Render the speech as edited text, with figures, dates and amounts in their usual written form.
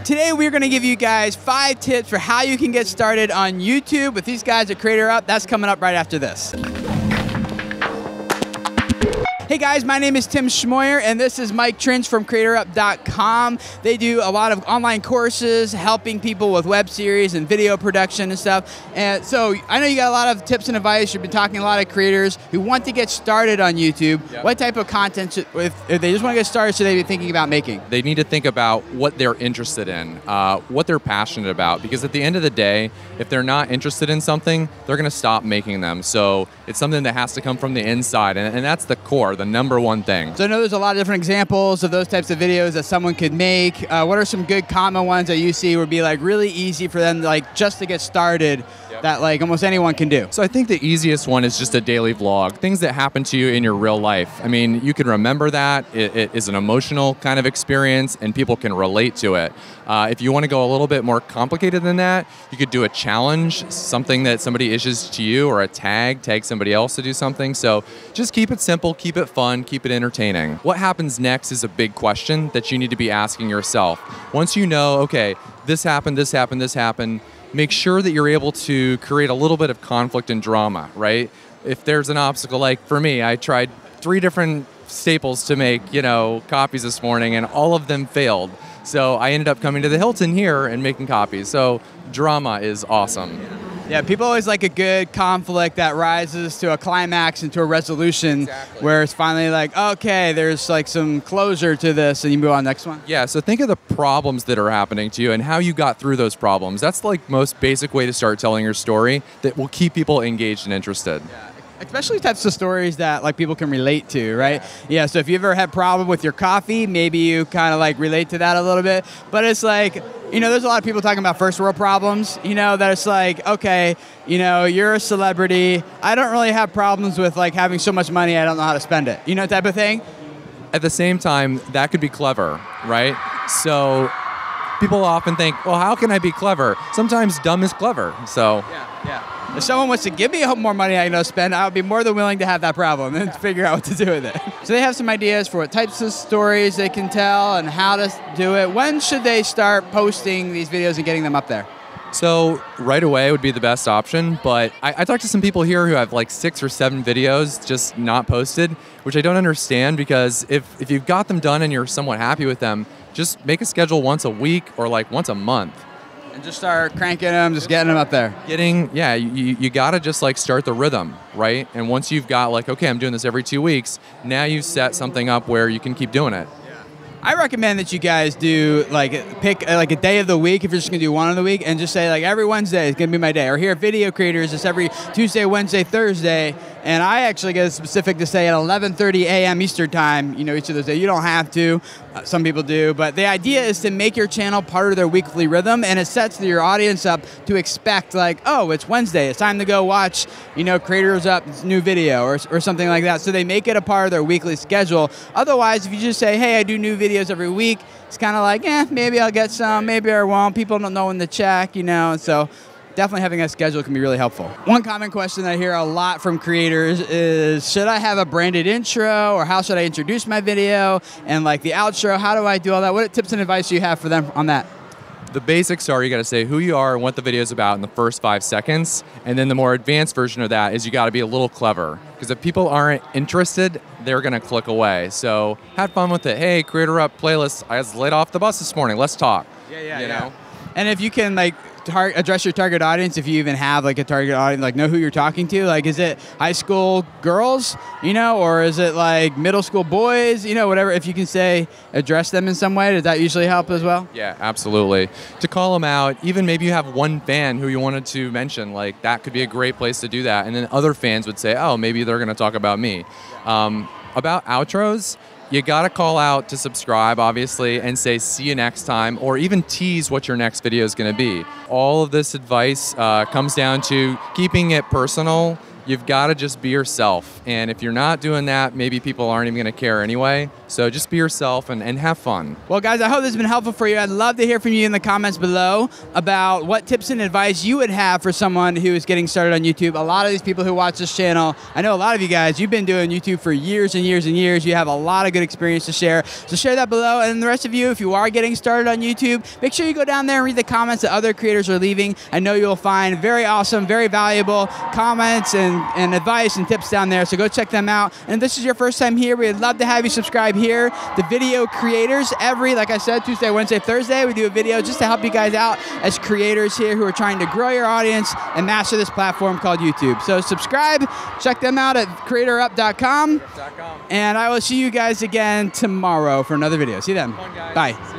Today we're going to give you guys 5 tips for how you can get started on YouTube with these guys at CreatorUp. That's coming up right after this. Hey guys, my name is Tim Schmoyer and this is Mike Trinch from CreatorUp.com. They do a lot of online courses helping people with web series and video production and stuff. And so I know you got a lot of tips and advice. You've been talking to a lot of creators who want to get started on YouTube. Yep. What type of content, if they just want to get started, should they be thinking about making? They need to think about what they're interested in, what they're passionate about, because at the end of the day, if they're not interested in something, they're going to stop making them. So it's something that has to come from the inside, and that's the core, the number one thing. So I know there's a lot of different examples of those types of videos that someone could make. What are some good common ones that you see would be like really easy for them to, like, just to get started? Yep. That like almost anyone can do? So I think the easiest one is just a daily vlog, things that happen to you in your real life. I mean, you can remember that. It is an emotional kind of experience and people can relate to it. If you want to go a little bit more complicated than that, you could do a challenge, something that somebody issues to you, or a tag somebody else to do something. So just keep it simple, keep it fun, keep it entertaining. What happens next is a big question that you need to be asking yourself. Once you know, okay, this happened, this happened, this happened, make sure that you're able to create a little bit of conflict and drama, right? If there's an obstacle, like for me, I tried 3 different staples to make, copies this morning, and all of them failed. So I ended up coming to the Hilton here and making copies. So drama is awesome. Yeah, people always like a good conflict that rises to a climax and to a resolution. Exactly. Where it's finally like, okay, there's like some closure to this, and you move on to the next one. Yeah, so think of the problems that are happening to you and how you got through those problems. That's like most basic way to start telling your story that will keep people engaged and interested. Yeah. Especially types of stories that like people can relate to, right? Yeah, so if you ever had a problem with your coffee, maybe you kind of like relate to that a little bit. But it's like, there's a lot of people talking about first world problems, that it's like, okay, you're a celebrity. I don't really have problems with like having so much money I don't know how to spend it, type of thing. At the same time, that could be clever, right? So people often think, well, how can I be clever? Sometimes dumb is clever, so. Yeah. If someone wants to give me more money I know spend, I would be more than willing to have that problem and figure out what to do with it. So they have some ideas for what types of stories they can tell and how to do it. When should they start posting these videos and getting them up there? So right away would be the best option, but I talked to some people here who have like 6 or 7 videos just not posted, which I don't understand, because if you've got them done and you're somewhat happy with them, just make a schedule once a week or like once a month. And just start cranking them, just getting them up there. You gotta just like start the rhythm, right? And once you've got like, okay, I'm doing this every 2 weeks, now you've set something up where you can keep doing it. I recommend that you guys do pick like a day of the week if you're just gonna do one of the week, and just say like every Wednesday is gonna be my day. Or here at Video Creators, it's every Tuesday, Wednesday, Thursday. And I actually get specific to say at 11:30 a.m. Eastern time, each of those days. You don't have to, some people do, but the idea is to make your channel part of their weekly rhythm, and it sets your audience up to expect like, oh, it's Wednesday, it's time to go watch, CreatorUp's new video or something like that. So they make it a part of their weekly schedule. Otherwise, if you just say, hey, I do new videos every week, it's kind of like, maybe I'll get some, maybe I won't. People don't know when to check, so definitely having a schedule can be really helpful. One common question that I hear a lot from creators is, should I have a branded intro, or how should I introduce my video, and like the outro, how do I do all that? What tips and advice do you have for them on that? The basics are you got to say who you are and what the video is about in the first 5 seconds, and then the more advanced version of that is you got to be a little clever, because if people aren't interested, they're going to click away. So have fun with it. Hey, CreatorUp playlist, I was laid off the bus this morning, let's talk. Yeah. And if you can like address your target audience, if you even have like a target audience, like know who you're talking to, like is it high school girls, or is it like middle school boys, whatever. If you can say address them in some way, does that usually help as well? Yeah, absolutely. To call them out, even maybe you have one fan who you wanted to mention, like that could be a great place to do that, and then other fans would say, oh, maybe they're going to talk about me. About outros, you gotta call out to subscribe, obviously, and say see you next time, or even tease what your next video is gonna be. All of this advice comes down to keeping it personal you've got to just be yourself. And if you're not doing that, maybe people aren't even going to care anyway. So just be yourself and have fun. Well, guys, I hope this has been helpful for you. I'd love to hear from you in the comments below about what tips and advice you would have for someone who is getting started on YouTube. A lot of these people who watch this channel, I know a lot of you guys, you've been doing YouTube for years and years and years. You have a lot of good experience to share. So share that below. And the rest of you, if you are getting started on YouTube, make sure you go down there and read the comments that other creators are leaving. I know you'll find very awesome, very valuable comments and advice and tips down there. So go check them out. And if this is your first time here, we'd love to have you subscribe here. The Video Creators, like I said, Tuesday, Wednesday, Thursday, we do a video just to help you guys out as creators here who are trying to grow your audience and master this platform called YouTube. So subscribe, check them out at CreatorUp.com. And I will see you guys again tomorrow for another video. See you then. Bye.